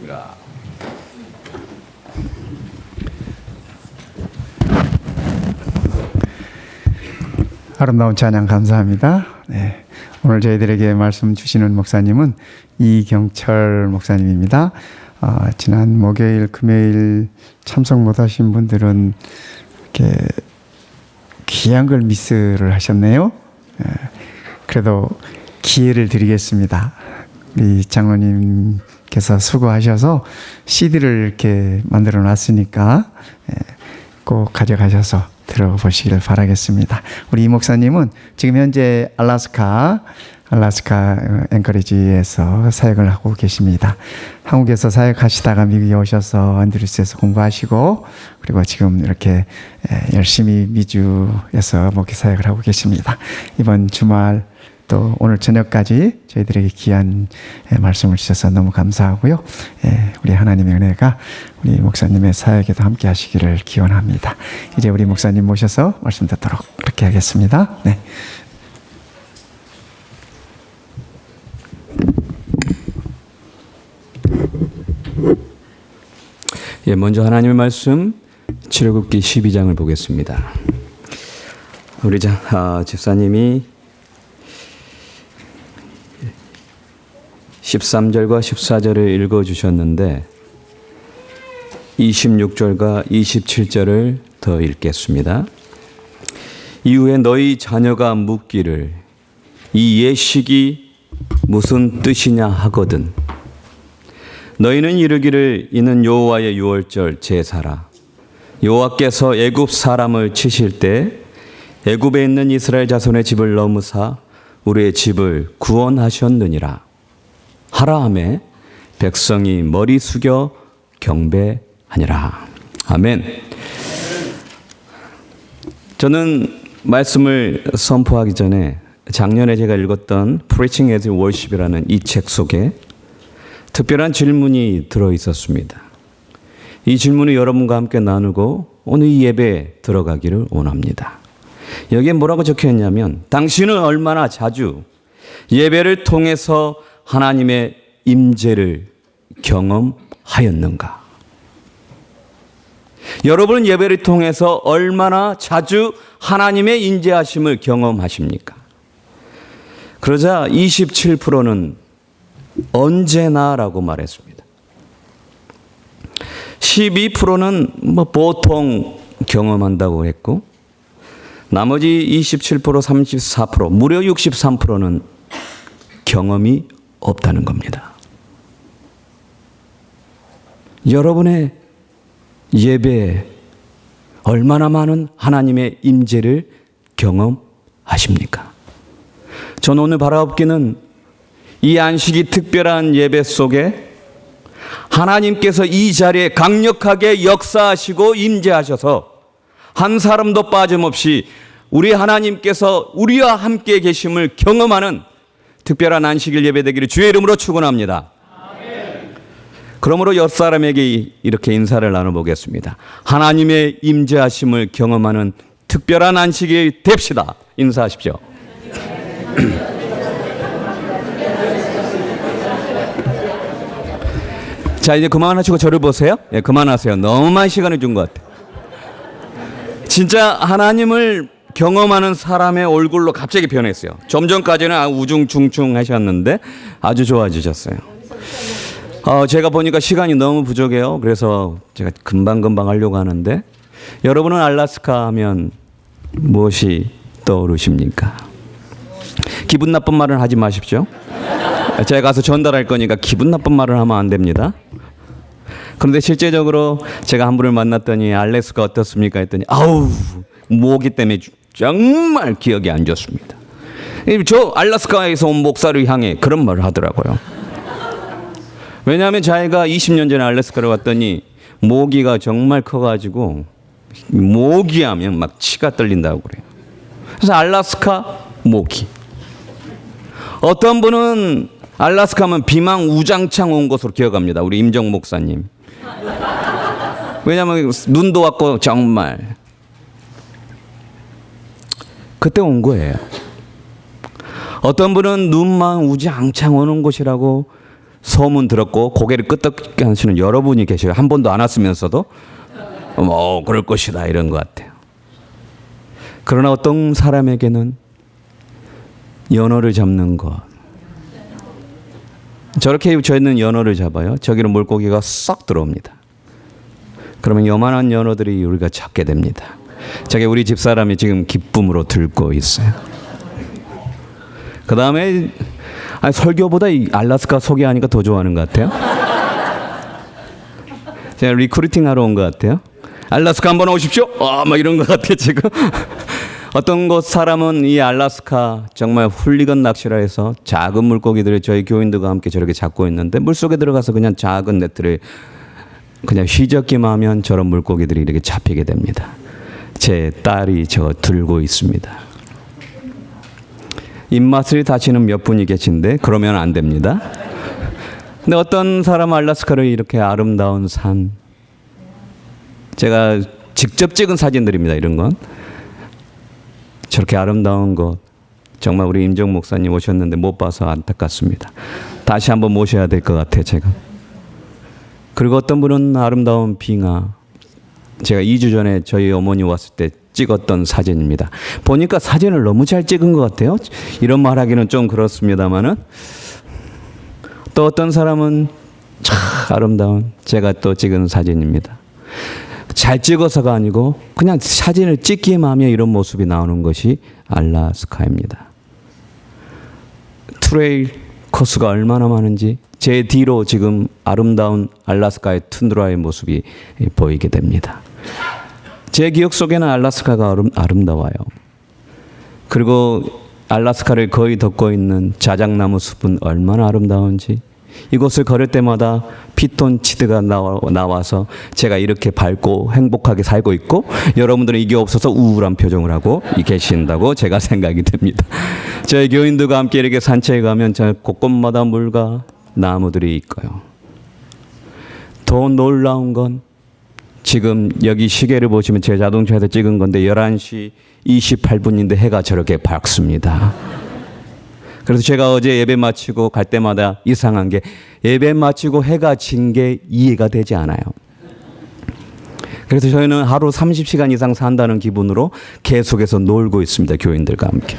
기도드립니다. 아름다운 찬양 감사합니다. 네, 오늘 저희들에게 말씀 주시는 목사님은 이경철 목사님입니다. 지난 목요일, 금요일 참석 못하신 분들은 이렇게 귀한 걸 미스를 하셨네요. 그래도 기회를 드리겠습니다. 우리 장로님께서 수고하셔서 CD를 이렇게 만들어 놨으니까 꼭 가져가셔서 들어보시길 바라겠습니다. 우리 이 목사님은 지금 현재 알래스카 앵커리지에서 사역을 하고 계십니다. 한국에서 사역하시다가 미국에 오셔서 안드루스에서 공부하시고 그리고 지금 이렇게 열심히 미주에서 목회 사역을 하고 계십니다. 이번 주말 또 오늘 저녁까지 저희들에게 귀한 말씀을 주셔서 너무 감사하고요. 우리 하나님의 은혜가 우리 목사님의 사역에도 함께 하시기를 기원합니다. 이제 우리 목사님 모셔서 말씀 듣도록 그렇게 하겠습니다. 네. 먼저 하나님의 말씀 출애굽기 12장을 보겠습니다. 우리 집사님이 13절과 14절을 읽어주셨는데 26절과 27절을 더 읽겠습니다. 이후에 너희 자녀가 묻기를 이 예식이 무슨 뜻이냐 하거든 너희는 이르기를 이는 여호와의 유월절 제사라. 여호와께서 애굽 사람을 치실 때 애굽에 있는 이스라엘 자손의 집을 넘으사 우리의 집을 구원하셨느니라. 하라 하매 백성이 머리 숙여 경배하니라. 아멘. 저는 말씀을 선포하기 전에 작년에 제가 읽었던 Preaching as Worship이라는 이 책 속에 특별한 질문이 들어 있었습니다. 이 질문을 여러분과 함께 나누고 오늘 이 예배에 들어가기를 원합니다. 여기에 뭐라고 적혀 있냐면 당신은 얼마나 자주 예배를 통해서 하나님의 임재를 경험하였는가? 여러분은 예배를 통해서 얼마나 자주 하나님의 임재하심을 경험하십니까? 그러자 27%는 언제나라고 말했습니다. 12%는 보통 경험한다고 했고 나머지 27%, 34%, 무려 63%는 경험이 없다는 겁니다. 여러분의 예배에 얼마나 많은 하나님의 임재를 경험하십니까? 저는 오늘 바라옵기는 이 안식이 특별한 예배 속에 하나님께서 이 자리에 강력하게 역사하시고 임재하셔서 한 사람도 빠짐없이 우리 하나님께서 우리와 함께 계심을 경험하는 특별한 안식일 예배되기를 주의 이름으로 축원합니다. 그러므로 옆 사람에게 이렇게 인사를 나눠보겠습니다. 하나님의 임재하심을 경험하는 특별한 안식일 됩시다. 인사하십시오. 자, 이제 그만하시고 저를 보세요. 그만하세요. 너무 많은 시간을 준 것 같아요. 진짜 하나님을 경험하는 사람의 얼굴로 갑자기 변했어요. 좀 전까지는 우중충충 하셨는데 아주 좋아지셨어요. 제가 보니까 시간이 너무 부족해요. 그래서 제가 금방금방 하려고 하는데 여러분은 알래스카 하면 무엇이 떠오르십니까? 기분 나쁜 말은 하지 마십시오. 제가 가서 전달할 거니까 기분 나쁜 말을 하면 안 됩니다. 그런데 실제적으로 제가 한 분을 만났더니 알래스카 어떻습니까? 했더니 아우 모기 때문에 정말 기억이 안 좋습니다. 저 알래스카에서 온 목사를 향해 그런 말을 하더라고요. 왜냐하면 자기가 20년 전에 알래스카를 왔더니 모기가 정말 커가지고 모기하면 막 치가 떨린다고 그래요. 그래서 알래스카 모기. 어떤 분은 알래스카면 비망 우장창 온 것으로 기억합니다. 우리 임정 목사님. 왜냐하면 눈도 왔고 정말 그때 온 거예요. 어떤 분은 눈만 우장창 오는 곳이라고 소문 들었고 고개를 끄덕게 하시는 여러분이 계셔요. 한 번도 안 왔으면서도 뭐 그럴 것이다 이런 것 같아요. 그러나 어떤 사람에게는 연어를 잡는 것, 저렇게 저희는 연어를 잡아요. 저기는 물고기가 싹 들어옵니다. 그러면 요만한 연어들이 우리가 잡게 됩니다. 저게 우리 집사람이 지금 기쁨으로 들고 있어요. 그 다음에 설교보다 이 알라스카 소개하니까 더 좋아하는 것 같아요. 제가 리크루팅 하러 온 것 같아요. 알라스카 한번 오십시오. 막 이런 것 같아요 지금. 어떤 곳 사람은 이 알라스카 정말 훌리건 낚시라 해서 작은 물고기들을 저희 교인들과 함께 저렇게 잡고 있는데 물속에 들어가서 그냥 작은 네트를 그냥 휘젓기만 하면 저런 물고기들이 이렇게 잡히게 됩니다. 제 딸이 저 들고 있습니다. 입맛을 다시는 몇 분이 계신데 그러면 안 됩니다. 근데 어떤 사람 알라스카를 이렇게 아름다운 산, 제가 직접 찍은 사진들입니다. 이런 건 저렇게 아름다운 것, 정말 우리 임정 목사님 오셨는데 못 봐서 안타깝습니다. 다시 한번 모셔야 될 것 같아요 제가. 그리고 어떤 분은 아름다운 빙하, 제가 2주 전에 저희 어머니 왔을 때 찍었던 사진입니다. 보니까 사진을 너무 잘 찍은 것 같아요. 이런 말하기는 좀 그렇습니다만은, 또 어떤 사람은 참 아름다운 제가 또 찍은 사진입니다. 잘 찍어서가 아니고 그냥 사진을 찍기만 하면 이런 모습이 나오는 것이 알라스카입니다. 트레일 코스가 얼마나 많은지 제 뒤로 지금 아름다운 알라스카의 툰드라의 모습이 보이게 됩니다. 제 기억 속에는 알라스카가 아름다워요. 그리고 알라스카를 거의 덮고 있는 자작나무 숲은 얼마나 아름다운지, 이곳을 걸을 때마다 피톤치드가 나와서 제가 이렇게 밝고 행복하게 살고 있고 여러분들은 이게 없어서 우울한 표정을 하고 계신다고 제가 생각이 됩니다. 저희 교인들과 함께 이렇게 산책에 가면 저 곳곳마다 물과 나무들이 있고요. 더 놀라운 건 지금 여기 시계를 보시면 제 자동차에서 찍은 건데 11시 28분인데 해가 저렇게 밝습니다. 그래서 제가 어제 예배 마치고 갈 때마다 이상한 게 예배 마치고 해가 진 게 이해가 되지 않아요. 그래서 저희는 하루 30시간 이상 산다는 기분으로 계속해서 놀고 있습니다. 교인들과 함께.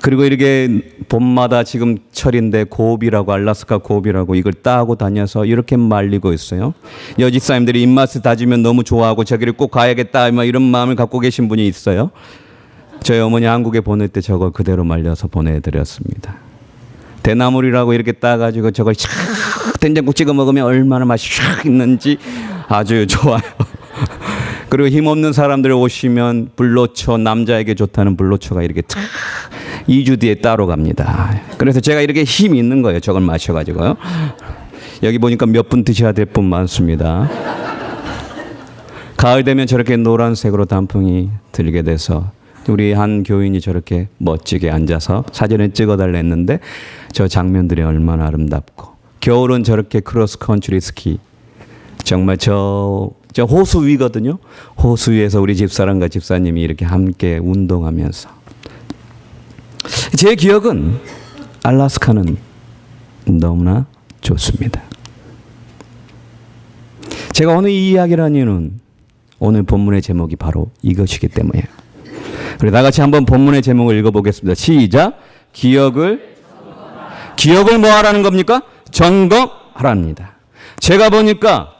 그리고 이렇게 봄마다 지금 철인데 고비라고, 알라스카 고비라고 이걸 따고 다녀서 이렇게 말리고 있어요. 여집사님들이 입맛을 다지면 너무 좋아하고 저기를 꼭 가야겠다 이런 마음을 갖고 계신 분이 있어요. 저희 어머니 한국에 보낼 때 저걸 그대로 말려서 보내드렸습니다. 대나물이라고 이렇게 따가지고 저걸 샥 된장국 찍어 먹으면 얼마나 맛이 샥 있는지 아주 좋아요. 그리고 힘없는 사람들 오시면 불로초, 남자에게 좋다는 불로초가 이렇게 탁 2주 뒤에 따로 갑니다. 그래서 제가 이렇게 힘이 있는 거예요. 저걸 마셔가지고요. 여기 보니까 몇 분 드셔야 될 분 많습니다. 가을 되면 저렇게 노란색으로 단풍이 들게 돼서 우리 한 교인이 저렇게 멋지게 앉아서 사진을 찍어달라 했는데 저 장면들이 얼마나 아름답고, 겨울은 저렇게 크로스컨트리 스키, 정말 저 호수 위거든요. 호수 위에서 우리 집사람과 집사님이 이렇게 함께 운동하면서, 제 기억은 알라스카는 너무나 좋습니다. 제가 오늘 이 이야기를 한 이유는 오늘 본문의 제목이 바로 이것이기 때문이에요. 우리 다 같이 한번 본문의 제목을 읽어보겠습니다. 시작. 기억을 뭐 하라는 겁니까? 점검하랍니다. 제가 보니까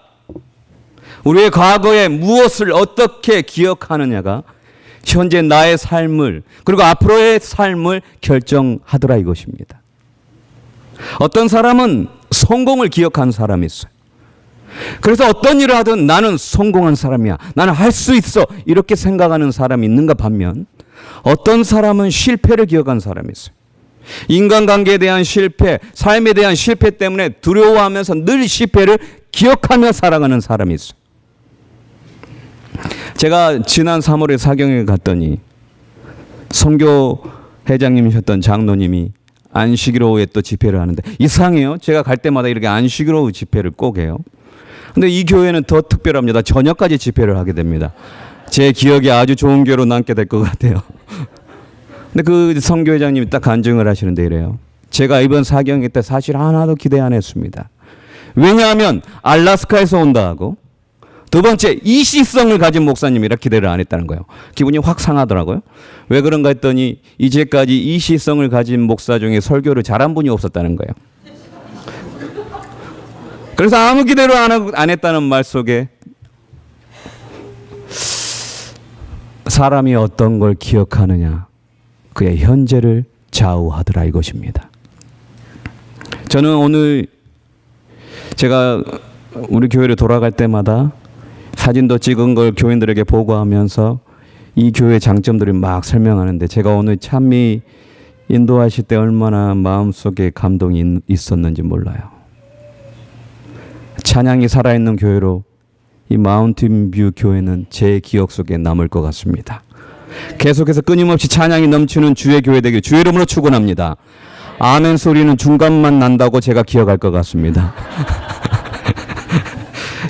우리의 과거에 무엇을 어떻게 기억하느냐가 현재 나의 삶을, 그리고 앞으로의 삶을 결정하더라 이것입니다. 어떤 사람은 성공을 기억하는 사람이 있어요. 그래서 어떤 일을 하든 나는 성공한 사람이야, 나는 할 수 있어, 이렇게 생각하는 사람이 있는가 반면, 어떤 사람은 실패를 기억하는 사람이 있어요. 인간관계에 대한 실패, 삶에 대한 실패 때문에 두려워하면서 늘 실패를 기억하며 살아가는 사람이 있어요. 제가 지난 3월에 사경에 갔더니 선교 회장님이셨던 장로님이 안식일오후에 또 집회를 하는데, 이상해요. 제가 갈 때마다 이렇게 안식일오후 집회를 꼭 해요. 근데 이 교회는 더 특별합니다. 저녁까지 집회를 하게 됩니다. 제 기억에 아주 좋은 교회로 남게 될 것 같아요. 근데 그 선교회장님이 딱 간증을 하시는데 이래요. 제가 이번 사경회 때 사실 하나도 기대 안 했습니다. 왜냐하면 알래스카에서 온다 하고 두 번째 이시성을 가진 목사님이라 기대를 안 했다는 거예요. 기분이 확 상하더라고요. 왜 그런가 했더니 이제까지 이시성을 가진 목사 중에 설교를 잘한 분이 없었다는 거예요. 그래서 아무 기대로 안 했다는 말 속에 사람이 어떤 걸 기억하느냐 그의 현재를 좌우하더라 이것입니다. 저는 오늘 제가 우리 교회를 돌아갈 때마다 사진도 찍은 걸 교인들에게 보고하면서 이 교회의 장점들을 막 설명하는데 제가 오늘 찬미 인도하실 때 얼마나 마음속에 감동이 있었는지 몰라요. 찬양이 살아있는 교회로 이 마운틴뷰 교회는 제 기억 속에 남을 것 같습니다. 계속해서 끊임없이 찬양이 넘치는 주의 교회 되길 주의 이름으로 축원합니다. 아멘 소리는 중간만 난다고 제가 기억할 것 같습니다.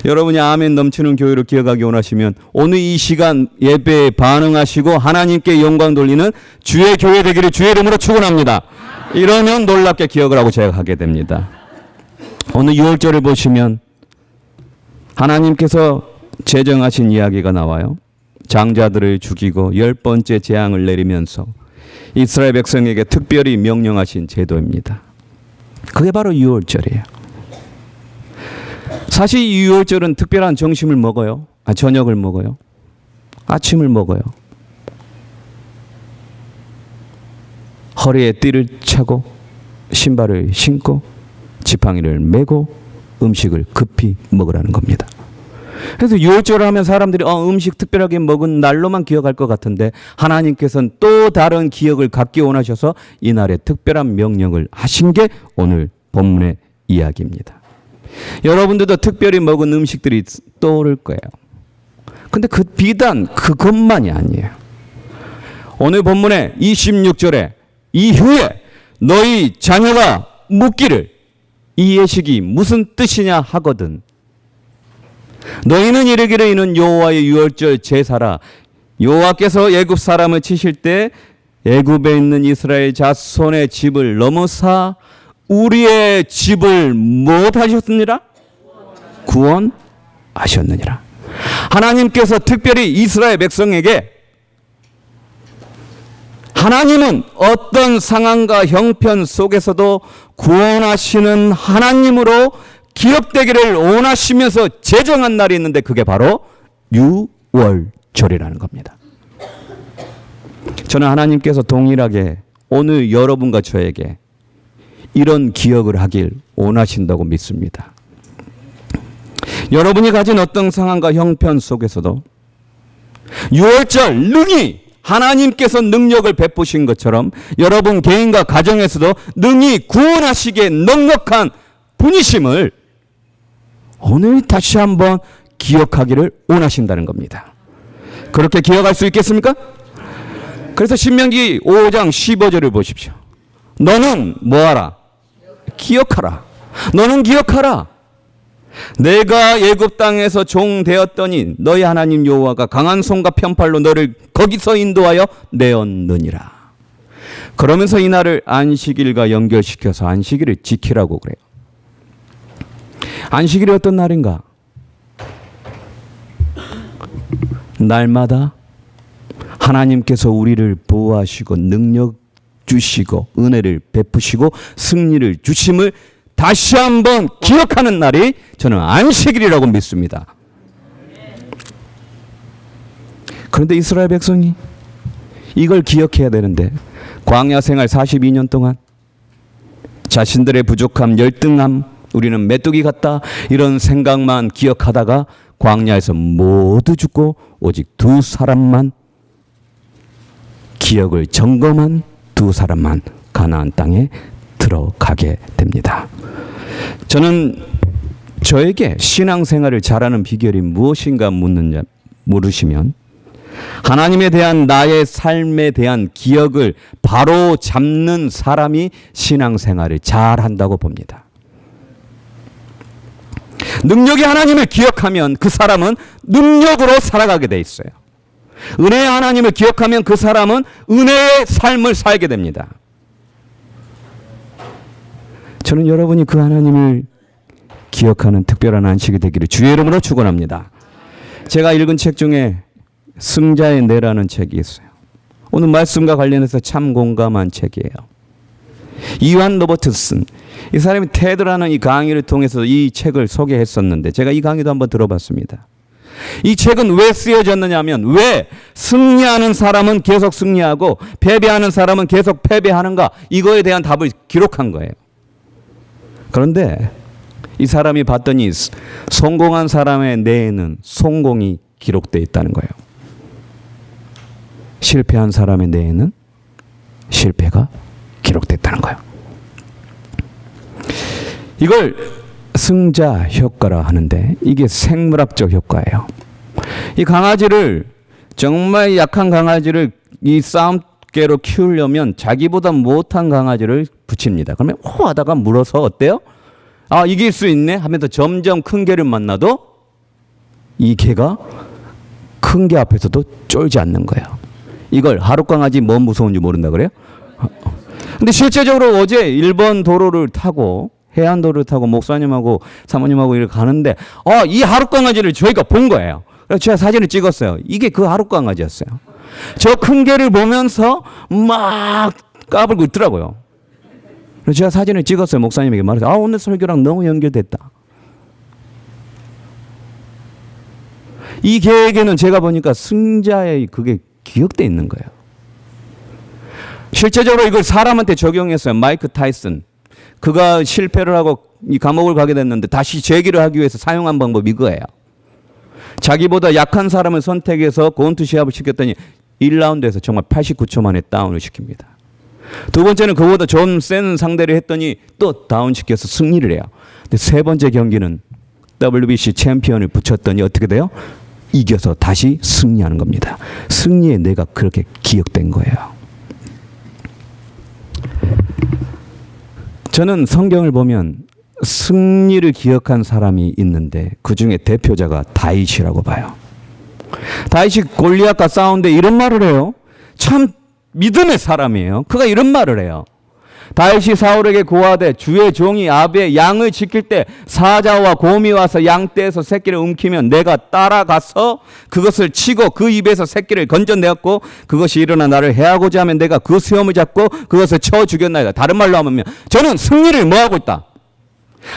여러분이 아멘 넘치는 교회로 기억하기 원하시면 오늘 이 시간 예배에 반응하시고 하나님께 영광 돌리는 주의 교회 되기를 주의 이름으로 축원합니다. 이러면 놀랍게 기억을 하고 제가 하게 됩니다. 오늘 6월절을 보시면 하나님께서 제정하신 이야기가 나와요. 장자들을 죽이고 10번째 재앙을 내리면서 이스라엘 백성에게 특별히 명령하신 제도입니다. 그게 바로 6월절이에요. 사실 이 6월절은 특별한 점심을 먹어요. 저녁을 먹어요. 아침을 먹어요. 허리에 띠를 차고 신발을 신고 지팡이를 메고 음식을 급히 먹으라는 겁니다. 그래서 6월절을 하면 사람들이 음식 특별하게 먹은 날로만 기억할 것 같은데 하나님께서는 또 다른 기억을 갖기 원하셔서 이날에 특별한 명령을 하신 게 오늘 본문의 이야기입니다. 여러분들도 특별히 먹은 음식들이 떠오를 거예요. 근데 비단 그것만이 아니에요. 오늘 본문의 26절에 이후에 너희 자녀가 묻기를 이 예식이 무슨 뜻이냐 하거든 너희는 이르기를 이는 여호와의 유월절 제사라. 여호와께서 애굽 사람을 치실 때 애굽에 있는 이스라엘 자손의 집을 넘어사 우리의 집을 못하셨느니라? 구원하셨느니라. 하나님께서 특별히 이스라엘 백성에게 하나님은 어떤 상황과 형편 속에서도 구원하시는 하나님으로 기억되기를 원하시면서 제정한 날이 있는데 그게 바로 유월절이라는 겁니다. 저는 하나님께서 동일하게 오늘 여러분과 저에게 이런 기억을 하길 원하신다고 믿습니다. 여러분이 가진 어떤 상황과 형편 속에서도 유월절 능히 하나님께서 능력을 베푸신 것처럼 여러분 개인과 가정에서도 능히 구원하시기에 넉넉한 분이심을 오늘 다시 한번 기억하기를 원하신다는 겁니다. 그렇게 기억할 수 있겠습니까? 그래서 신명기 5장 15절을 보십시오. 너는 뭐하라? 기억하라. 너는 기억하라. 내가 애굽 땅에서 종 되었더니 너희 하나님 여호와가 강한 손과 편팔로 너를 거기서 인도하여 내었느니라. 그러면서 이 날을 안식일과 연결시켜서 안식일을 지키라고 그래요. 안식일이 어떤 날인가? 날마다 하나님께서 우리를 보호하시고 능력 주시고 은혜를 베푸시고 승리를 주심을 다시 한번 기억하는 날이 저는 안식일이라고 믿습니다. 그런데 이스라엘 백성이 이걸 기억해야 되는데 광야 생활 42년 동안 자신들의 부족함, 열등함, 우리는 메뚜기 같다 이런 생각만 기억하다가 광야에서 모두 죽고 오직 두 사람만 기억을 점검한 두 사람만 가나안 땅에 들어가게 됩니다. 저는 저에게 신앙생활을 잘하는 비결이 무엇인가 물으시면 하나님에 대한 나의 삶에 대한 기억을 바로 잡는 사람이 신앙생활을 잘한다고 봅니다. 능력이 하나님을 기억하면 그 사람은 능력으로 살아가게 돼 있어요. 은혜의 하나님을 기억하면 그 사람은 은혜의 삶을 살게 됩니다. 저는 여러분이 그 하나님을 기억하는 특별한 안식이 되기를 주의 이름으로 축원합니다. 제가 읽은 책 중에 승자의 뇌라는 책이 있어요. 오늘 말씀과 관련해서 참 공감한 책이에요. 이완 로버트슨, 이 사람이 테드라는 이 강의를 통해서 이 책을 소개했었는데 제가 이 강의도 한번 들어봤습니다. 이 책은 왜 쓰여졌느냐 하면 왜 승리하는 사람은 계속 승리하고 패배하는 사람은 계속 패배하는가, 이거에 대한 답을 기록한 거예요. 그런데 이 사람이 봤더니 성공한 사람의 뇌에는 성공이 기록되어 있다는 거예요. 실패한 사람의 뇌에는 실패가 기록됐다는 거예요. 이걸 승자 효과라 하는데 이게 생물학적 효과예요. 이 강아지를, 정말 약한 강아지를 이 싸움개로 키우려면 자기보다 못한 강아지를 붙입니다. 그러면 호 하다가 물어서 어때요? 아, 이길 수 있네 하면서 점점 큰 개를 만나도 이 개가 큰 개 앞에서도 쫄지 않는 거예요. 이걸 하루 강아지 뭐 무서운지 모른다 그래요? 근데 실제적으로 어제 일본 도로를 타고, 해안도로를 타고 목사님하고 사모님하고 이렇게 가는데 이 하루 강아지를 저희가 본 거예요. 그래서 제가 사진을 찍었어요. 이게 그 하루 강아지였어요. 저 큰 개를 보면서 막 까불고 있더라고요. 그래서 제가 사진을 찍었어요. 목사님에게 말해서 오늘 설교랑 너무 연결됐다. 이 개에게는 제가 보니까 승자의 그게 기억돼 있는 거예요. 실제적으로 이걸 사람한테 적용했어요. 마이크 타이슨. 그가 실패를 하고 이 감옥을 가게 됐는데 다시 재기를 하기 위해서 사용한 방법이 이거예요. 자기보다 약한 사람을 선택해서 권투 시합을 시켰더니 1라운드에서 정말 89초 만에 다운을 시킵니다. 두 번째는 그보다 좀 센 상대를 했더니 또 다운시켜서 승리를 해요. 근데 세 번째 경기는 WBC 챔피언을 붙였더니 어떻게 돼요? 이겨서 다시 승리하는 겁니다. 승리의 뇌가 그렇게 기억된 거예요. 저는 성경을 보면 승리를 기억한 사람이 있는데 그 중에 대표자가 다윗이라고 봐요. 다윗이 골리앗과 싸우는데 이런 말을 해요. 참 믿음의 사람이에요. 그가 이런 말을 해요. 다윗이 사울에게 고하되 주의 종이 아비의 양을 지킬 때 사자와 곰이 와서 양떼에서 새끼를 움키면 내가 따라가서 그것을 치고 그 입에서 새끼를 건져내었고 그것이 일어나 나를 해하고자 하면 내가 그 수염을 잡고 그것을 쳐 죽였나이다. 다른 말로 하면 저는 승리를 뭐하고 있다?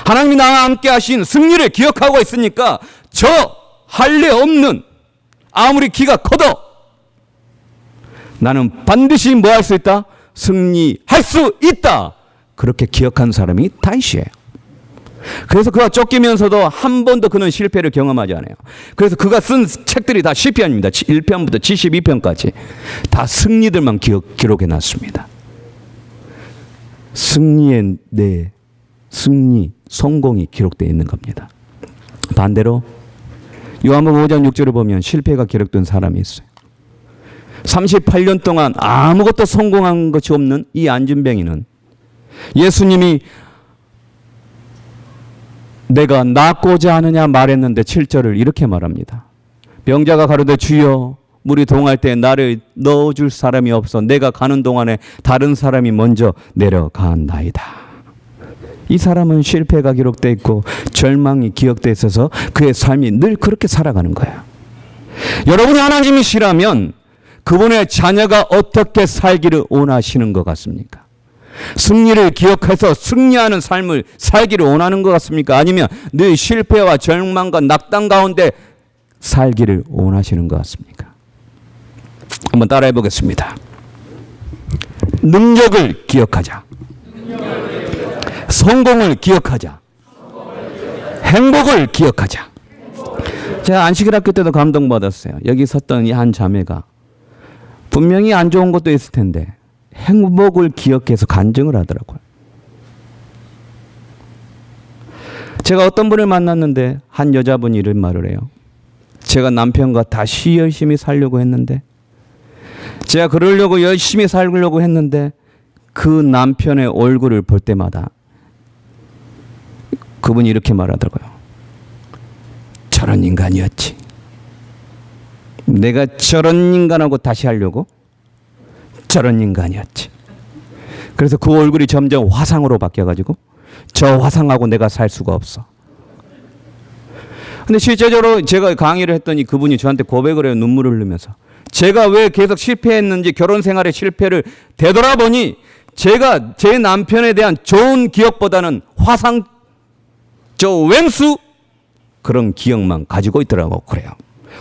하나님이 나와 함께 하신 승리를 기억하고 있으니까 저 할례 없는 아무리 키가 커도 나는 반드시 뭐 할 수 있다? 승리할 수 있다. 그렇게 기억한 사람이 다윗이에요. 그래서 그가 쫓기면서도 한 번도 그는 실패를 경험하지 않아요. 그래서 그가 쓴 책들이 다 시편입니다. 1편부터 72편까지 다 승리들만 기록해 놨습니다. 승리의 내 승리, 성공이 기록되어 있는 겁니다. 반대로 요한복음 5장 6절을 보면 실패가 기록된 사람이 있어요. 38년 동안 아무것도 성공한 것이 없는 이 안진뱅이는 예수님이 내가 낫고자 하느냐 말했는데 7절을 이렇게 말합니다. 병자가 가로되 주여 물이 동할 때 나를 넣어줄 사람이 없어 내가 가는 동안에 다른 사람이 먼저 내려간다이다. 이 사람은 실패가 기록되어 있고 절망이 기억되어 있어서 그의 삶이 늘 그렇게 살아가는 거예요. 여러분이 하나님이시라면 그분의 자녀가 어떻게 살기를 원하시는 것 같습니까? 승리를 기억해서 승리하는 삶을 살기를 원하는 것 같습니까? 아니면 늘 실패와 절망과 낙담 가운데 살기를 원하시는 것 같습니까? 한번 따라해 보겠습니다. 능력을 기억하자. 성공을 기억하자. 행복을 기억하자. 제가 안식일 학교 때도 감동받았어요. 여기 섰던 이 한 자매가 분명히 안 좋은 것도 있을 텐데 행복을 기억해서 간증을 하더라고요. 제가 어떤 분을 만났는데 한 여자분이 이런 말을 해요. 제가 남편과 다시 열심히 살려고 했는데 제가 그러려고 열심히 살려고 했는데 그 남편의 얼굴을 볼 때마다 그분이 이렇게 말하더라고요. 저런 인간이었지. 내가 저런 인간하고 다시 하려고 저런 인간이었지. 그래서 그 얼굴이 점점 화상으로 바뀌어가지고 저 화상하고 내가 살 수가 없어. 근데 실제적으로 제가 강의를 했더니 그분이 저한테 고백을 해요. 눈물을 흘리면서. 제가 왜 계속 실패했는지, 결혼 생활의 실패를 되돌아보니 제가 제 남편에 대한 좋은 기억보다는 화상, 저 왼수 그런 기억만 가지고 있더라고. 그래요.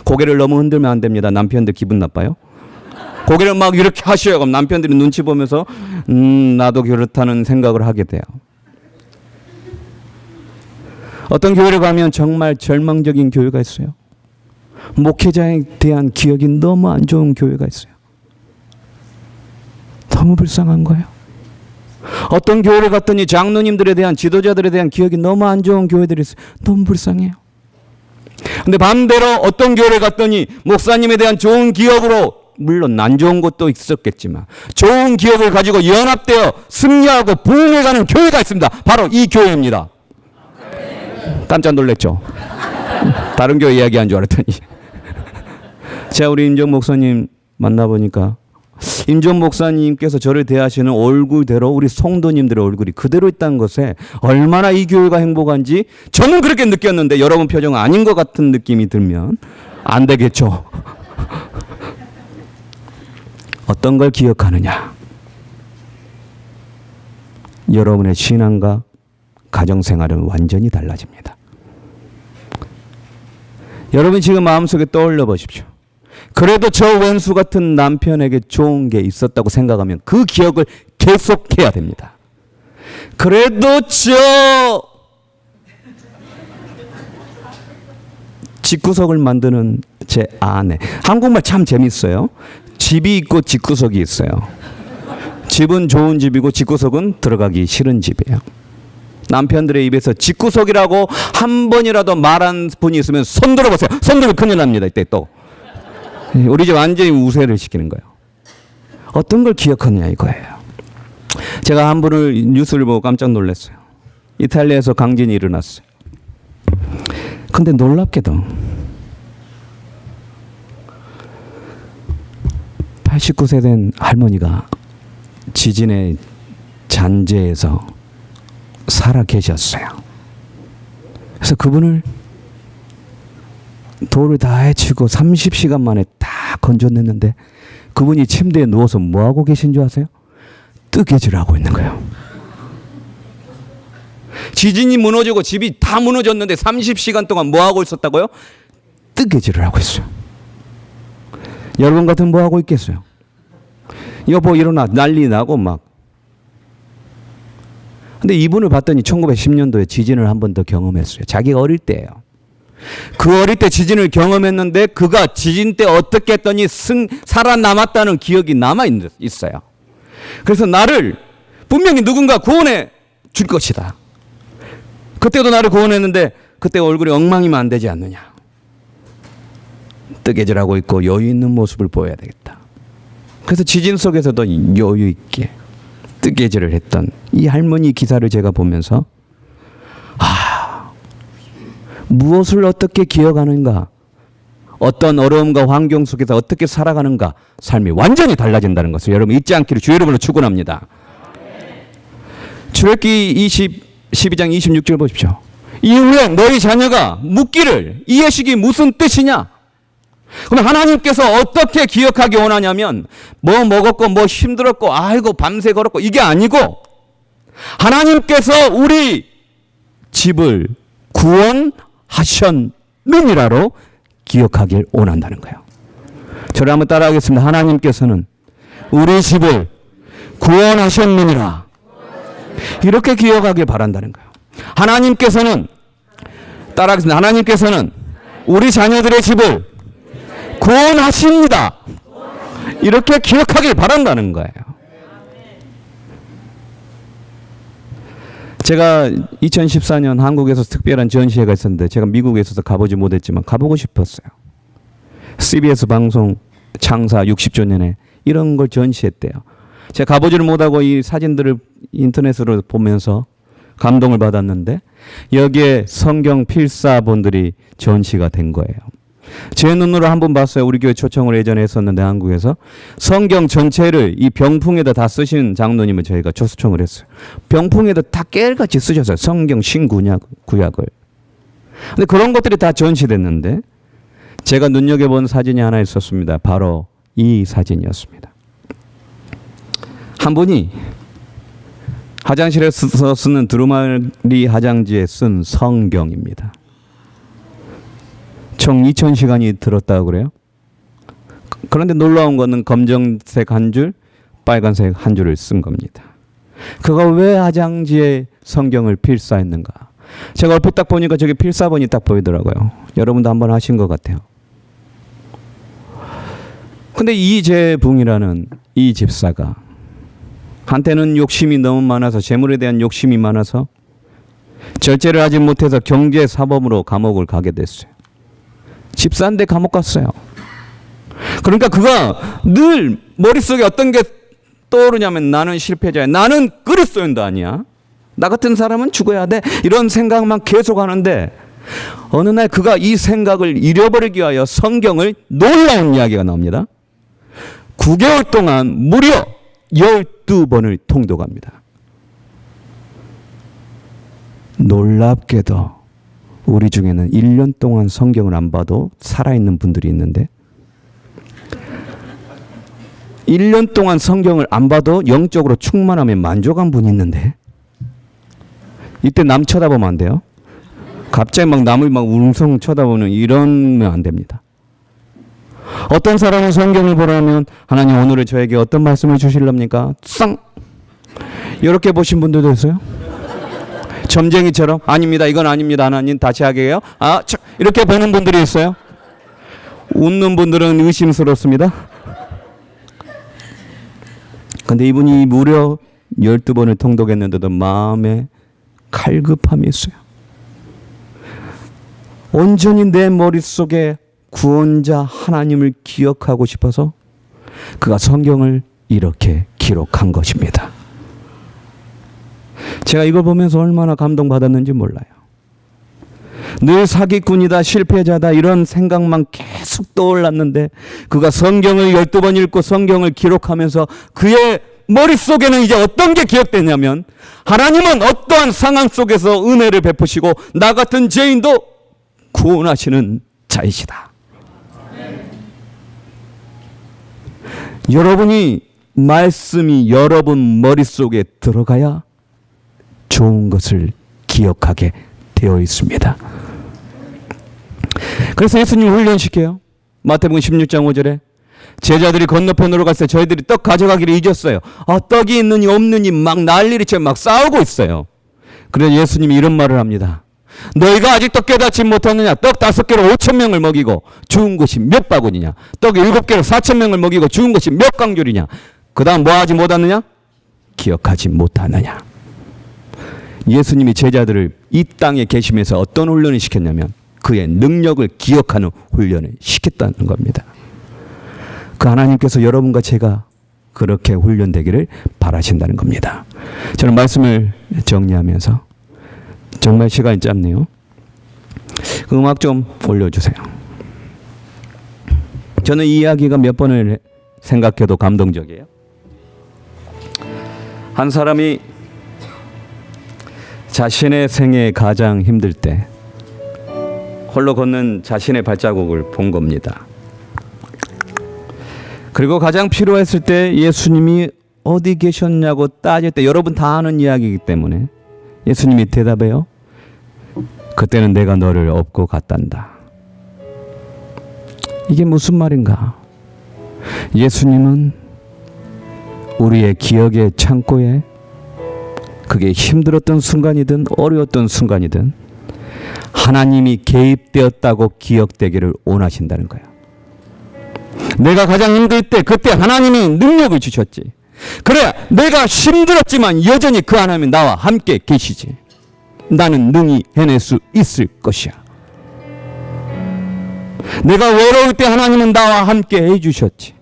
고개를 너무 흔들면 안 됩니다. 남편들 기분 나빠요. 고개를 막 이렇게 하셔요. 그럼 남편들이 눈치 보면서 나도 그렇다는 생각을 하게 돼요. 어떤 교회를 가면 정말 절망적인 교회가 있어요. 목회자에 대한 기억이 너무 안 좋은 교회가 있어요. 너무 불쌍한 거예요. 어떤 교회를 갔더니 장로님들에 대한, 지도자들에 대한 기억이 너무 안 좋은 교회들이 있어요. 너무 불쌍해요. 근데 반대로 어떤 교회를 갔더니 목사님에 대한 좋은 기억으로, 물론 안 좋은 것도 있었겠지만 좋은 기억을 가지고 연합되어 승리하고 부흥해가는 교회가 있습니다. 바로 이 교회입니다. 깜짝 놀랐죠? 다른 교회 이야기한 줄 알았더니 제가 우리 임종 목사님 만나보니까 임종 목사님께서 저를 대하시는 얼굴대로 우리 성도님들의 얼굴이 그대로 있다는 것에 얼마나 이 교회가 행복한지 저는 그렇게 느꼈는데 여러분 표정은 아닌 것 같은 느낌이 들면 안 되겠죠. 어떤 걸 기억하느냐? 여러분의 신앙과 가정생활은 완전히 달라집니다. 여러분 지금 마음속에 떠올려 보십시오. 그래도 저 왼수 같은 남편에게 좋은 게 있었다고 생각하면 그 기억을 계속해야 됩니다. 그래도 저 집구석을 만드는 제 아내. 한국말 참 재밌어요. 집이 있고 집구석이 있어요. 집은 좋은 집이고 집구석은 들어가기 싫은 집이에요. 남편들의 입에서 집구석이라고 한 번이라도 말한 분이 있으면 손 들어보세요. 손 들면 큰일 납니다. 이때 또. 우리 집 완전히 우세를 시키는 거예요. 어떤 걸 기억하느냐 이거예요. 제가 한 분을 뉴스를 보고 깜짝 놀랐어요. 이탈리아에서 강진이 일어났어요. 근데 놀랍게도 89세 된 할머니가 지진의 잔재에서 살아 계셨어요. 그래서 그분을 돌을 다 헤치고 30시간 만에 다 건져냈는데 그분이 침대에 누워서 뭐하고 계신 줄 아세요? 뜨개질하고 있는 거예요. 지진이 무너지고 집이 다 무너졌는데 30시간 동안 뭐하고 있었다고요? 뜨개질을 하고 있어요. 여러분 같으면 뭐하고 있겠어요? 여보 일어나, 난리 나고 막. 근데 이분을 봤더니 1910년도에 지진을 한 번 더 경험했어요. 자기가 어릴 때예요. 그 어릴 때 지진을 경험했는데 그가 지진 때 어떻게 했더니 살아남았다는 기억이 남아있어요. 그래서 나를 분명히 누군가 구원해 줄 것이다. 그때도 나를 구원했는데 그때 얼굴이 엉망이면 안 되지 않느냐. 뜨개질하고 있고 여유 있는 모습을 보여야 되겠다. 그래서 지진 속에서도 여유 있게 뜨개질을 했던 이 할머니 기사를 제가 보면서 무엇을 어떻게 기억하는가, 어떤 어려움과 환경 속에서 어떻게 살아가는가, 삶이 완전히 달라진다는 것을 여러분 잊지 않기를 주의 이름으로 축원합니다. 출애굽기 12장 26절 보십시오. 이후에 너희 자녀가 묻기를 이 예식이 무슨 뜻이냐? 그럼 하나님께서 어떻게 기억하기 원하냐면 뭐 먹었고 뭐 힘들었고 아이고 밤새 걸었고 이게 아니고 하나님께서 우리 집을 구원하셨느니라로 기억하길 원한다는 거예요. 저를 한번 따라하겠습니다. 하나님께서는 우리 집을 구원하셨느니라. 이렇게 기억하길 바란다는 거예요. 하나님께서는 따라하겠습니다. 하나님께서는 우리 자녀들의 집을 구원하십니다. 이렇게 기억하길 바란다는 거예요. 제가 2014년 한국에서 특별한 전시회가 있었는데 제가 미국에 있어서 가보지 못했지만 가보고 싶었어요. CBS 방송 창사 60주년에 이런 걸 전시했대요. 제가 가보지를 못하고 이 사진들을 인터넷으로 보면서 감동을 받았는데 여기에 성경 필사본들이 전시가 된 거예요. 제 눈으로 한번 봤어요. 우리 교회 초청을 예전에 했었는데 한국에서 성경 전체를 이 병풍에다 다 쓰신 장로님을 저희가 초청을 했어요. 병풍에다 다 깨알같이 쓰셨어요. 성경 신구약을. 근데 그런 것들이 다 전시됐는데 제가 눈여겨본 사진이 하나 있었습니다. 바로 이 사진이었습니다. 한 분이 화장실에서 쓰는 두루마리 화장지에 쓴 성경입니다. 총 2000시간이 들었다고 그래요. 그런데 놀라운 거는 검정색 한 줄, 빨간색 한 줄을 쓴 겁니다. 그가 왜 화장지에 성경을 필사했는가? 제가 얼핏 딱 보니까 저기 필사본이 딱 보이더라고요. 여러분도 한번 하신 것 같아요. 근데 이재붕이라는 이 집사가 한때는 욕심이 너무 많아서, 재물에 대한 욕심이 많아서 절제를 하지 못해서 경제사범으로 감옥을 가게 됐어요. 집사인데 감옥 갔어요. 그러니까 그가 늘 머릿속에 어떤 게 떠오르냐면 나는 실패자야. 나는 그리스도인도 아니야. 나 같은 사람은 죽어야 돼. 이런 생각만 계속 하는데 어느 날 그가 이 생각을 잃어버리기 위하여 성경을, 놀라운 이야기가 나옵니다. 9개월 동안 무려 12번을 통독합니다. 놀랍게도 우리 중에는 1년 동안 성경을 안 봐도 살아있는 분들이 있는데 1년 동안 성경을 안 봐도 영적으로 충만함에 만족한 분이 있는데 이때 남 쳐다보면 안 돼요. 갑자기 막 남을 막 웅성 쳐다보는 이러면 안 됩니다. 어떤 사람은 성경을 보라면 하나님 오늘은 저에게 어떤 말씀을 주실랍니까? 쌍! 이렇게 보신 분들도 있어요. 점쟁이처럼 아닙니다. 이건 아닙니다. 하나님 다시 하게 해요. 이렇게 보는 분들이 있어요. 웃는 분들은 의심스럽습니다. 근데 이분이 무려 12번을 통독했는데도 마음에 칼급함이 있어요. 온전히 내 머릿속에 구원자 하나님을 기억하고 싶어서 그가 성경을 이렇게 기록한 것입니다. 제가 이걸 보면서 얼마나 감동받았는지 몰라요. 늘 사기꾼이다, 실패자다 이런 생각만 계속 떠올랐는데 그가 성경을 12번 읽고 성경을 기록하면서 그의 머릿속에는 이제 어떤 게 기억되냐면 하나님은 어떠한 상황 속에서 은혜를 베푸시고 나 같은 죄인도 구원하시는 자이시다. 여러분이 말씀이 여러분 머릿속에 들어가야 좋은 것을 기억하게 되어 있습니다. 그래서 예수님 훈련시켜요. 마태복음 16장 5절에 제자들이 건너편으로 갔을 때 저희들이 떡 가져가기를 잊었어요. 떡이 있느니 없느니 막 난리를 치고 막 싸우고 있어요. 그래서 예수님이 이런 말을 합니다. 너희가 아직도 깨닫지 못하느냐? 떡 5개로 5,000명을 먹이고 죽은 것이 몇 바구니냐? 떡 7개로 4,000명을 먹이고 죽은 것이 몇 강줄이냐? 그 다음 뭐 하지 못하느냐? 기억하지 못하느냐? 예수님이 제자들을 이 땅에 계시면서 어떤 훈련을 시켰냐면 그의 능력을 기억하는 훈련을 시켰다는 겁니다. 그 하나님께서 여러분과 제가 그렇게 훈련되기를 바라신다는 겁니다. 저는 말씀을 정리하면서 정말 시간이 짧네요. 그 음악 좀 올려주세요. 저는 이 이야기가 몇 번을 생각해도 감동적이에요. 한 사람이 자신의 생에 가장 힘들 때 홀로 걷는 자신의 발자국을 본 겁니다. 그리고 가장 필요했을 때 예수님이 어디 계셨냐고 따질 때 여러분 다 아는 이야기이기 때문에 예수님이 대답해요. 그때는 내가 너를 업고 갔단다. 이게 무슨 말인가? 예수님은 우리의 기억의 창고에 그게 힘들었던 순간이든 어려웠던 순간이든 하나님이 개입되었다고 기억되기를 원하신다는 거예요. 내가 가장 힘들 때 그때 하나님이 능력을 주셨지. 그래 내가 힘들었지만 여전히 그 하나님이 나와 함께 계시지. 나는 능히 해낼 수 있을 것이야. 내가 외로울 때 하나님은 나와 함께 해주셨지.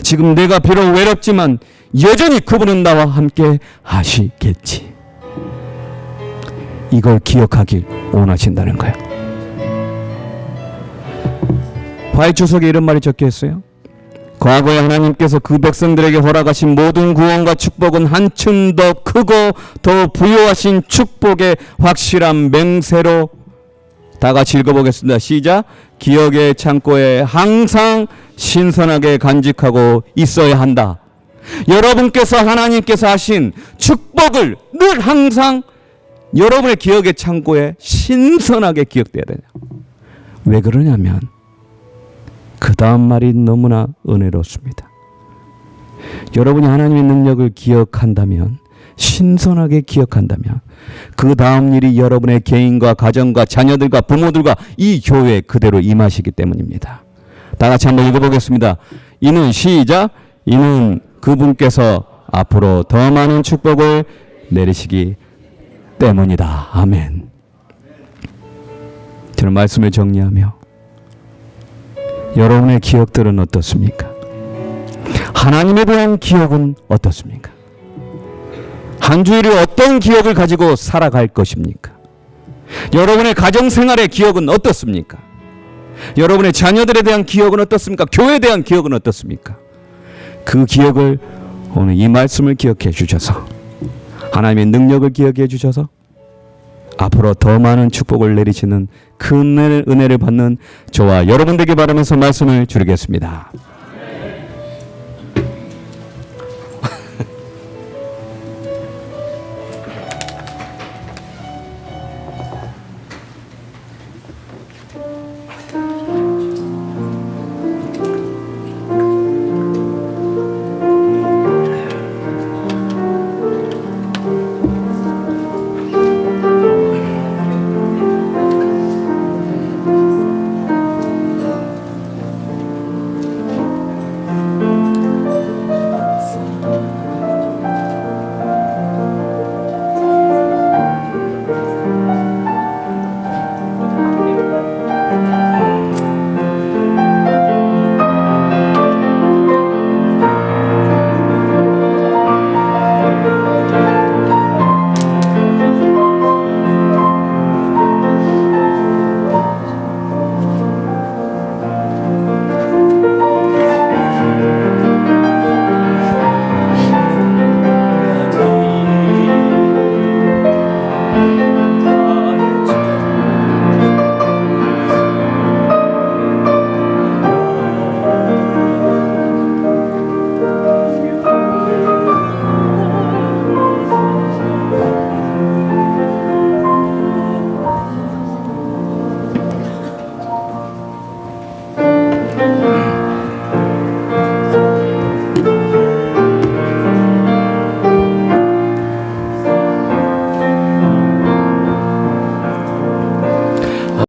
지금 내가 비록 외롭지만 여전히 그분은 나와 함께 하시겠지. 이걸 기억하길 원하신다는 거예요. 과일주석에 이런 말이 적혀 있어요. 과거에 하나님께서 그 백성들에게 허락하신 모든 구원과 축복은 한층 더 크고 더 부유하신 축복의 확실한 맹세로 다 같이 읽어보겠습니다. 시작. 기억의 창고에 항상 신선하게 간직하고 있어야 한다. 여러분께서 하나님께서 하신 축복을 늘 항상 여러분의 기억의 창고에 신선하게 기억돼야 되냐. 왜 그러냐면 그 다음 말이 너무나 은혜롭습니다. 여러분이 하나님의 능력을 기억한다면, 신선하게 기억한다면 그 다음 일이 여러분의 개인과 가정과 자녀들과 부모들과 이 교회에 그대로 임하시기 때문입니다. 다 같이 한번 읽어보겠습니다. 이는 시작. 이는 그분께서 앞으로 더 많은 축복을 내리시기 때문이다. 아멘. 저는 말씀을 정리하며 여러분의 기억들은 어떻습니까? 하나님에 대한 기억은 어떻습니까? 한 주일이 어떤 기억을 가지고 살아갈 것입니까? 여러분의 가정생활의 기억은 어떻습니까? 여러분의 자녀들에 대한 기억은 어떻습니까? 교회에 대한 기억은 어떻습니까? 그 기억을 오늘 이 말씀을 기억해 주셔서, 하나님의 능력을 기억해 주셔서 앞으로 더 많은 축복을 내리시는 그 은혜를 받는 저와 여러분들에게 바라면서 말씀을 드리겠습니다.